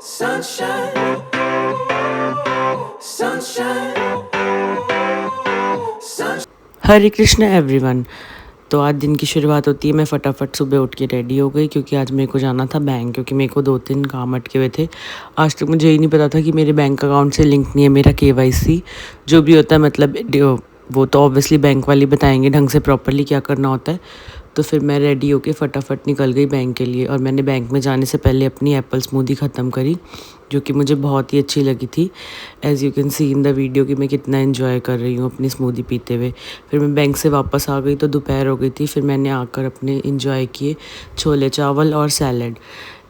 Sunshine, sunshine, sunshine. हरे Krishna everyone. तो आज दिन की शुरुआत होती है, मैं फटाफट सुबह उठ के रेडी हो गई क्योंकि आज मेरे को जाना था बैंक, क्योंकि मेरे को 2-3 काम अटके हुए थे। आज तक मुझे ही नहीं पता था कि मेरे बैंक अकाउंट से लिंक नहीं है मेरा केवाईसी जो भी होता है, मतलब वो तो ऑब्वियसली बैंक वाले बताएंगे ढंग से प्रॉपरली क्या करना होता है। तो फिर मैं रेडी होके फटाफट निकल गई बैंक के लिए, और मैंने बैंक में जाने से पहले अपनी एप्पल स्मूदी ख़त्म करी जो कि मुझे बहुत ही अच्छी लगी थी। As you can see in the video कि मैं कितना एंजॉय कर रही हूँ अपनी स्मूदी पीते हुए। फिर मैं बैंक से वापस आ गई तो दोपहर हो गई थी। फिर मैंने आकर अपने एंजॉय किए छोले चावल और सैलड।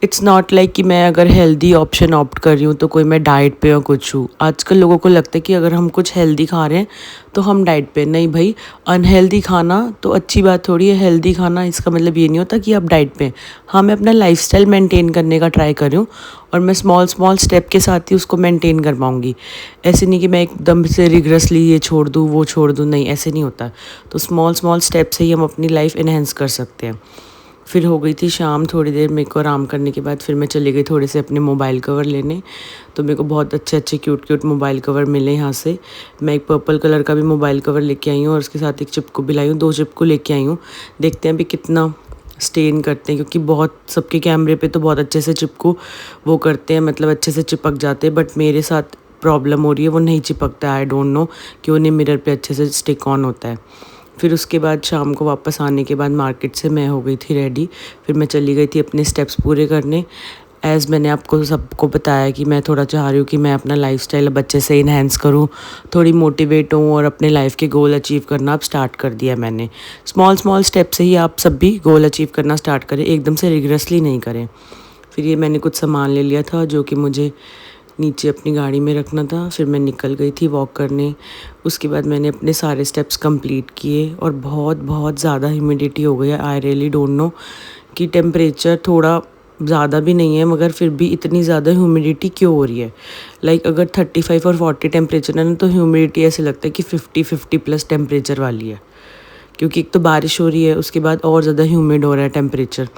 इट्स नॉट लाइक कि मैं अगर हेल्दी ऑप्शन ऑप्ट कर रही हूँ तो कोई मैं डाइट पे या कुछ हूँ। आजकल लोगों को लगता है कि अगर हम कुछ हेल्दी खा रहे हैं तो हम डाइट पे। नहीं भाई, अनहेल्दी खाना तो अच्छी बात थोड़ी है। हेल्दी खाना इसका मतलब ये नहीं होता कि आप डाइट पे हैं। हाँ, मैं अपना लाइफस्टाइल मेंटेन करने का ट्राई कर रही हूँ और मैं स्मॉल स्मॉल स्टेप के साथ ही उसको मेंटेन कर पाऊँगी। ऐसे नहीं कि मैं एकदम से रिग्रेसली ये छोड़ दूँ वो छोड़ दूँ, नहीं ऐसे नहीं होता। तो स्मॉल स्मॉल स्टेप से ही हम अपनी लाइफ इन्हेंस कर सकते हैं। फिर हो गई थी शाम, थोड़ी देर मेरे को आराम करने के बाद फिर मैं चली गई थोड़े से अपने मोबाइल कवर लेने। तो मेरे को बहुत अच्छे अच्छे क्यूट क्यूट मोबाइल कवर मिले यहाँ से। मैं एक पर्पल कलर का भी मोबाइल कवर लेके आई हूँ और उसके साथ एक चिपकू भी लाई हूँ, 2 चिपकू लेके आई हूँ। देखते हैं अभी कितना स्टेन करते हैं, क्योंकि बहुत सबके कैमरे पे तो बहुत अच्छे से चिपकू वो करते हैं, मतलब अच्छे से चिपक जाते हैं। बट मेरे साथ प्रॉब्लम हो रही है, वो नहीं चिपकता है। आई डोंट नो क्यों नहीं मिरर पे अच्छे से स्टिक ऑन होता है। फिर उसके बाद शाम को वापस आने के बाद मार्केट से मैं हो गई थी रेडी। फिर मैं चली गई थी अपने स्टेप्स पूरे करने। एज़ मैंने आपको सबको बताया कि मैं थोड़ा चाह रही हूँ कि मैं अपना लाइफस्टाइल अब अच्छे से इन्हेंस करूँ, थोड़ी मोटिवेट हूँ और अपने लाइफ के गोल अचीव करना अब स्टार्ट कर दिया मैंने। स्मॉल स्मॉल स्टेप से ही आप सब भी गोल अचीव करना स्टार्ट करें, एकदम से रिग्रेसली नहीं करें। फिर ये मैंने कुछ सामान ले लिया था जो कि मुझे नीचे अपनी गाड़ी में रखना था। फिर मैं निकल गई थी वॉक करने। उसके बाद मैंने अपने सारे स्टेप्स कंप्लीट किए और बहुत बहुत ज़्यादा ह्यूमिडिटी हो गई है। आई रियली डोंट नो कि टेम्परेचर थोड़ा ज़्यादा भी नहीं है मगर फिर भी इतनी ज़्यादा ह्यूमिडिटी क्यों हो रही है। लाइक अगर 35 और 40 टेम्परेचर है ना, तो ह्यूमिडिटी ऐसे लगता है कि 50+ टेम्परेचर वाली है, क्योंकि एक तो बारिश हो रही है, उसके बाद और ज़्यादा ह्यूमिड हो रहा है टेम्परेचर।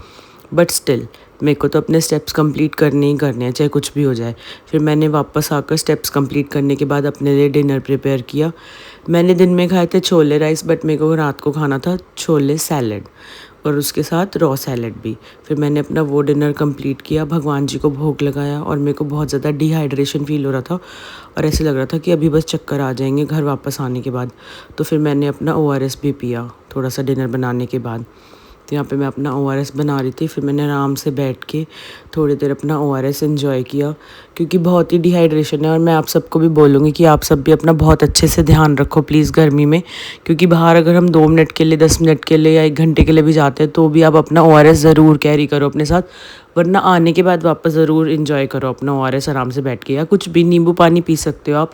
बट स्टिल मेरे को तो अपने स्टेप्स कंप्लीट करने ही करने हैं, चाहे कुछ भी हो जाए। फिर मैंने वापस आकर स्टेप्स कंप्लीट करने के बाद अपने लिए डिनर प्रिपेयर किया। मैंने दिन में खाए थे छोले राइस, बट मेरे को रात को खाना था छोले सैलड और उसके साथ रॉ सैलड भी। फिर मैंने अपना वो डिनर कंप्लीट किया, भगवान जी को भोग लगाया और मेरे को बहुत ज़्यादा डिहाइड्रेशन फील हो रहा था और ऐसे लग रहा था कि अभी बस चक्कर आ जाएंगे घर वापस आने के बाद। तो फिर मैंने अपना ORS भी पिया थोड़ा सा डिनर बनाने के बाद। तो यहाँ पे मैं अपना ORS बना रही थी। फिर मैंने आराम से बैठ के थोड़ी देर अपना ORS एंजॉय किया, क्योंकि बहुत ही डिहाइड्रेशन है। और मैं आप सबको भी बोलूँगी कि आप सब भी अपना बहुत अच्छे से ध्यान रखो प्लीज़ गर्मी में, क्योंकि बाहर अगर हम 2 मिनट के लिए 10 मिनट के लिए या 1 घंटे के लिए भी जाते हैं तो भी आप अपना ORS ज़रूर कैरी करो अपने साथ, वरना आने के बाद वापस ज़रूर एंजॉय करो अपना ORS आराम से बैठ के, या कुछ भी नींबू पानी पी सकते हो आप।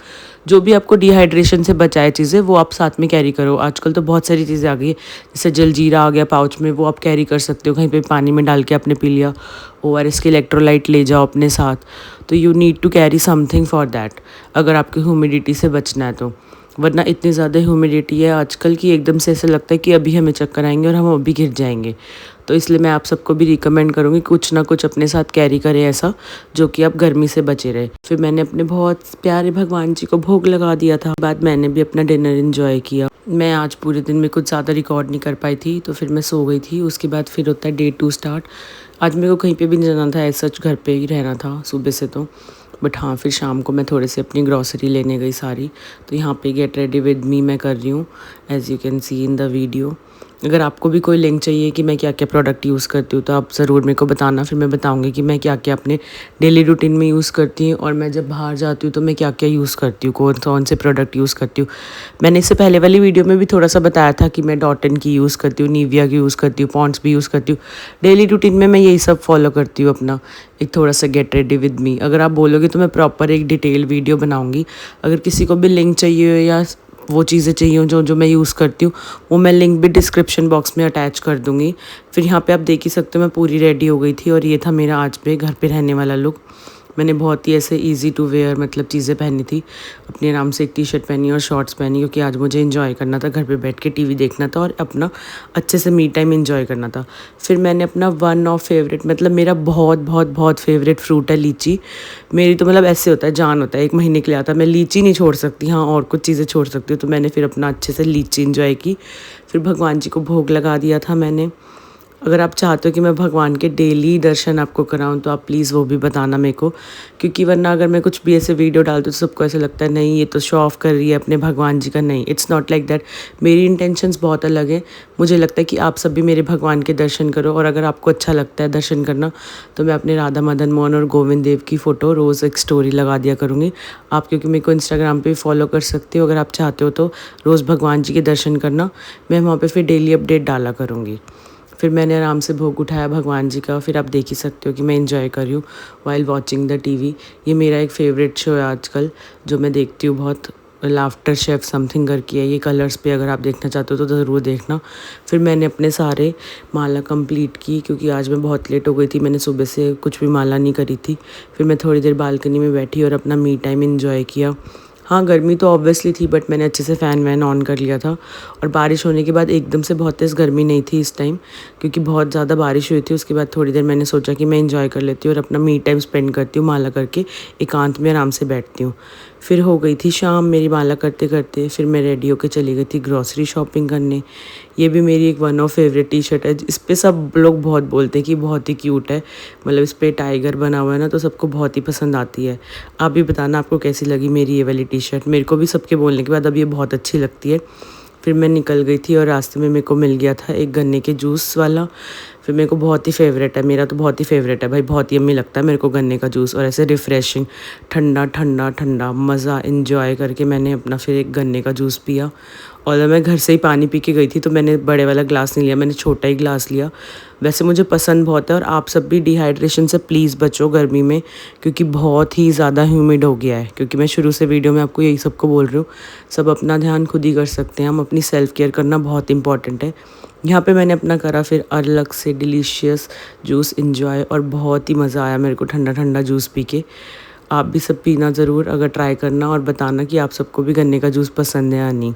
जो भी आपको डिहाइड्रेशन से बचाए चीज़ें वो आप साथ में कैरी करो। आजकल तो बहुत सारी चीज़ें आ गई है, जैसे जलजीरा आ गया पाउच में, वो आप कैरी कर सकते हो, कहीं पे पानी में डाल के आपने पी लिया। ORS के इलेक्ट्रोलाइट ले जाओ अपने साथ। तो you need to carry something for that अगर आपकी ह्यूमिडिटी से बचना है तो, वरना इतनी ज़्यादा ह्यूमिडिटी है आजकल की एकदम से ऐसा लगता है कि अभी हमें चक्कर आएंगे और हम अभी गिर जाएंगे। तो इसलिए मैं आप सबको भी रिकमेंड करूँगी कुछ ना कुछ अपने साथ कैरी करें ऐसा, जो कि आप गर्मी से बचे रहे। फिर मैंने अपने बहुत प्यारे भगवान जी को भोग लगा दिया था। बाद मैंने भी अपना डिनर एंजॉय किया। मैं आज पूरे दिन में कुछ ज़्यादा रिकॉर्ड नहीं कर पाई थी तो फिर मैं सो गई थी। उसके बाद फिर होता है Day 2 स्टार्ट। आज मेरे को कहीं पे भी नहीं जाना था, ऐसा घर पे ही रहना था सुबह से तो। बट हाँ, फिर शाम को मैं थोड़े से अपनी ग्रॉसरी लेने गई सारी। तो यहाँ पे गेट रेडी विद मी मैं कर रही हूँ, as you can see in the video. अगर आपको भी कोई लिंक चाहिए कि मैं क्या क्या प्रोडक्ट यूज़ करती हूँ तो आप ज़रूर मेरे को बताना, फिर मैं बताऊँगी कि मैं क्या क्या अपने डेली रूटीन में यूज़ करती हूँ और मैं जब बाहर जाती हूँ तो मैं क्या क्या यूज़ करती हूँ, कौन से प्रोडक्ट यूज़ करती हूँ। मैंने इससे पहले वाली वीडियो में भी थोड़ा सा बताया था कि मैं डॉटन की यूज़ करती हूँ, निविया की यूज़ करती हूँ, पॉन्ड्स भी यूज़ करती हूँ। डेली रूटीन में मैं यही सब फॉलो करती हूँ अपना। एक थोड़ा सा गेट रेडी विद मी अगर आप बोलोगे तो मैं प्रॉपर एक डिटेल वीडियो बनाऊँगी। अगर किसी को भी लिंक चाहिए हो या वो चीज़ें चाहिए हो जो जो मैं यूज़ करती हूँ, वो मैं लिंक भी डिस्क्रिप्शन बॉक्स में अटैच कर दूँगी। फिर यहाँ पे आप देख ही सकते हो मैं पूरी रेडी हो गई थी और ये था मेरा आज पे घर पे रहने वाला लुक। मैंने बहुत ही ऐसे ईज़ी टू वेयर मतलब चीज़ें पहनी थी। अपनी आराम से एक टी शर्ट पहनी और शॉर्ट्स पहनी, क्योंकि आज मुझे एंजॉय करना था, घर पे बैठ के टीवी देखना था और अपना अच्छे से मी टाइम एंजॉय करना था। फिर मैंने अपना वन ऑफ फेवरेट मतलब मेरा बहुत बहुत बहुत फेवरेट फ्रूट है लीची। मेरी तो मतलब ऐसे होता है, जान होता है, 1 महीने के लिए आता है। मैं लीची नहीं छोड़ सकती, हाँ और कुछ चीज़ें छोड़ सकती हूँ। तो मैंने फिर अपना अच्छे से लीची एंजॉय की। फिर भगवान जी को भोग लगा दिया था मैंने। अगर आप चाहते हो कि मैं भगवान के डेली दर्शन आपको कराऊं तो आप प्लीज़ वो भी बताना मेरे को, क्योंकि वरना अगर मैं कुछ भी ऐसे वीडियो डालती हूँ तो सबको ऐसा लगता है नहीं ये तो शो ऑफ कर रही है अपने भगवान जी का। नहीं, इट्स नॉट लाइक दैट। मेरी इंटेंशंस बहुत अलग है। मुझे लगता है कि आप सब भी मेरे भगवान के दर्शन करो, और अगर आपको अच्छा लगता है दर्शन करना तो मैं अपने राधा मदन मोहन और गोविंद देव की फ़ोटो रोज़ एक स्टोरी लगा दिया करूँगी। आप क्योंकि मेरे को इंस्टाग्राम पे फॉलो कर सकते हो, अगर आप चाहते हो तो रोज़ भगवान जी के दर्शन करना। मैं वहाँ पे फिर डेली अपडेट डाला करूँगी। फिर मैंने आराम से भोग उठाया भगवान जी का। फिर आप देख ही सकते हो कि मैं एंजॉय कर रही हूँ वाइल वॉचिंग द टीवी। ये मेरा एक फेवरेट शो है आजकल जो मैं देखती हूँ बहुत, लाफ्टर शेफ समथिंग करके है ये, कलर्स पे। अगर आप देखना चाहते हो तो ज़रूर देखना। फिर मैंने अपने सारे माला कंप्लीट की, क्योंकि आज मैं बहुत लेट हो गई थी, मैंने सुबह से कुछ भी माला नहीं करी थी। फिर मैं थोड़ी देर बालकनी में बैठी और अपना मी टाइम एंजॉय किया। हाँ, गर्मी तो ऑब्वियसली थी, बट मैंने अच्छे से फ़ैन वैन ऑन कर लिया था। और बारिश होने के बाद एकदम से बहुत तेज़ गर्मी नहीं थी इस टाइम, क्योंकि बहुत ज़्यादा बारिश हुई थी। उसके बाद थोड़ी देर मैंने सोचा कि मैं एंजॉय कर लेती हूँ और अपना मी टाइम स्पेंड करती हूँ माला करके, एकांत में आराम से बैठती हूँ। फिर हो गई थी शाम मेरी माला करते करते। फिर मैं रेडी होकर चली गई थी ग्रॉसरी शॉपिंग करने। ये भी मेरी एक one of favourite T shirt है। इस पर सब लोग बहुत बोलते हैं कि बहुत ही क्यूट है, मतलब इस पर टाइगर बना हुआ है ना, तो सबको बहुत ही पसंद आती है। आप भी बताना आपको कैसी लगी मेरी ये वाली टी शर्ट। मेरे को भी सबके बोलने के बाद अब ये बहुत अच्छी लगती है। फिर मैं निकल गई थी और रास्ते में मेरे को मिल गया था एक गन्ने के जूस वाला। फिर मेरे को बहुत ही फेवरेट है, मेरा तो बहुत ही फेवरेट है भाई, बहुत ही यम्मी लगता है मेरे को गन्ने का जूस। और ऐसे रिफ़्रेशिंग, ठंडा ठंडा ठंडा मज़ा एंजॉय करके मैंने अपना फिर एक गन्ने का जूस पिया। और मैं घर से ही पानी पी के गई थी, तो मैंने बड़े वाला ग्लास नहीं लिया, मैंने छोटा ही ग्लास लिया। वैसे मुझे पसंद बहुत है। और आप सब भी डिहाइड्रेशन से प्लीज़ बचो गर्मी में, क्योंकि बहुत ही ज़्यादा ह्यूमिड हो गया है। क्योंकि मैं शुरू से वीडियो में आपको यही सबको बोल रही हूँ, सब अपना ध्यान खुद ही कर सकते हैं। हम अपनी सेल्फ़ केयर करना बहुत इंपॉर्टेंट है। यहाँ पे मैंने अपना करा फिर अलग से डिलीशियस जूस एंजॉय, और बहुत ही मज़ा आया मेरे को ठंडा ठंडा जूस पी के। आप भी सब पीना ज़रूर, अगर ट्राई करना, और बताना कि आप सबको भी गन्ने का जूस पसंद है या नहीं।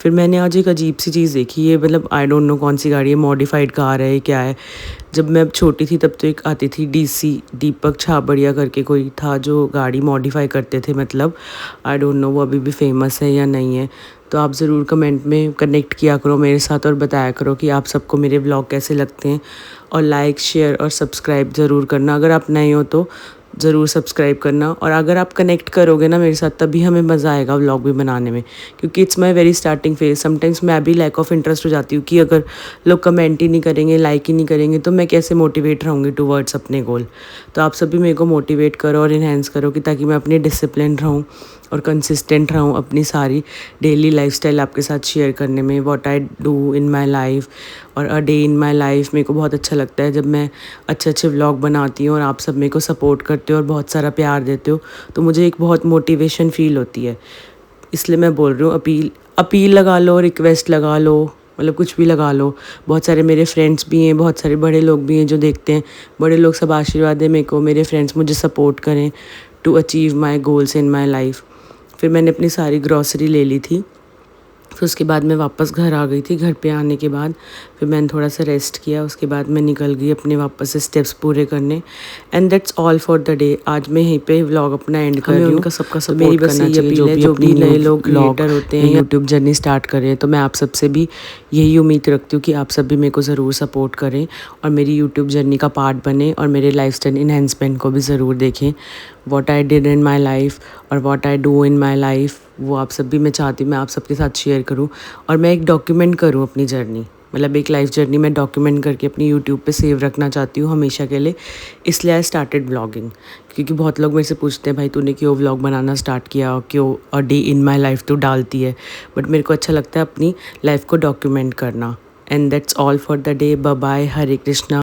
फिर मैंने आज एक अजीब सी चीज़ देखी, ये मतलब आई डोंट नो कौन सी गाड़ी है, मॉडिफाइड कार है क्या है। जब मैं छोटी थी तब तो एक आती थी डीसी, दीपक छाबड़िया करके कोई था जो गाड़ी मॉडिफाई करते थे, मतलब आई डोंट नो वो अभी भी फेमस है या नहीं है। तो आप ज़रूर कमेंट में कनेक्ट किया करो मेरे साथ और बताया करो कि आप सबको मेरे ब्लॉग कैसे लगते हैं। और लाइक शेयर और सब्सक्राइब ज़रूर करना, अगर आप नए हो तो ज़रूर सब्सक्राइब करना। और अगर आप कनेक्ट करोगे ना मेरे साथ तभी हमें मज़ा आएगा व्लॉग भी बनाने में, क्योंकि it's my very starting phase. Sometimes मैं भी लैक ऑफ इंटरेस्ट हो जाती हूँ कि अगर लोग कमेंट ही नहीं करेंगे, लाइक ही नहीं करेंगे, तो मैं कैसे मोटिवेट रहूँगी टूवर्ड्स अपने गोल। तो आप सभी मेरे को मोटिवेट करो और इन्हेंस करो कि ताकि मैं अपनी डिसिप्लिन रहूँ और कंसिस्टेंट रहूँ अपनी सारी डेली लाइफस्टाइल आपके साथ शेयर करने में, what I do in my life और a day in my life. मेरे को बहुत अच्छा लगता है जब मैं अच्छे अच्छे व्लॉग बनाती हूँ और आप सब मेरे को सपोर्ट करते हो और बहुत सारा प्यार देते हो, तो मुझे एक बहुत मोटिवेशन फील होती है। इसलिए मैं बोल रही हूँ, अपील लगा लो, रिक्वेस्ट लगा लो, मतलब कुछ भी लगा लो। बहुत सारे मेरे फ्रेंड्स भी हैं, बहुत सारे बड़े लोग भी हैं जो देखते हैं। बड़े लोग सब आशीर्वाद दें मेरे को, मेरे फ्रेंड्स मुझे सपोर्ट करें to achieve my goals in my life. फिर मैंने अपनी सारी ग्रॉसरी ले ली थी। फिर उसके बाद मैं वापस घर आ गई थी। घर पे आने के बाद फिर मैंने थोड़ा सा रेस्ट किया। उसके बाद मैं निकल गई अपने वापस से स्टेप्स पूरे करने। And that's all for the day. आज मैं यहीं पे व्लॉग अपना एंड कर रही हूँ। उनका सबका सपोर्ट मेरी बस यही अपील है, जो भी नए लोग क्रिएटर होते हैं, यूट्यूब जर्नी स्टार्ट कर रहे हैं, तो मैं आप सबसे भी यही उम्मीद रखती हूँ कि आप सब भी मेरे को ज़रूर सपोर्ट करें और मेरी यूट्यूब जर्नी का पार्ट बने और मेरे लाइफस्टाइल इन्हेंसमेंट को भी ज़रूर देखें। What I did in my life और what I do in my life, वो आप सब भी मैं चाहती हूँ मैं आप सबके साथ शेयर करूँ और मैं एक डॉक्यूमेंट करूँ अपनी जर्नी, मतलब एक लाइफ जर्नी मैं डॉक्यूमेंट करके अपनी यूट्यूब पे सेव रखना चाहती हूँ हमेशा के लिए। इसलिए आई स्टार्टेड व्लॉगिंग, क्योंकि बहुत लोग मेरे से पूछते हैं भाई तूने क्यों व्लॉग बनाना स्टार्ट किया, क्यों अ डे इन माई लाइफ तो डालती है, बट मेरे को अच्छा लगता है अपनी लाइफ को डॉक्यूमेंट करना। And that's all for the day. Bye bye, Hare Krishna.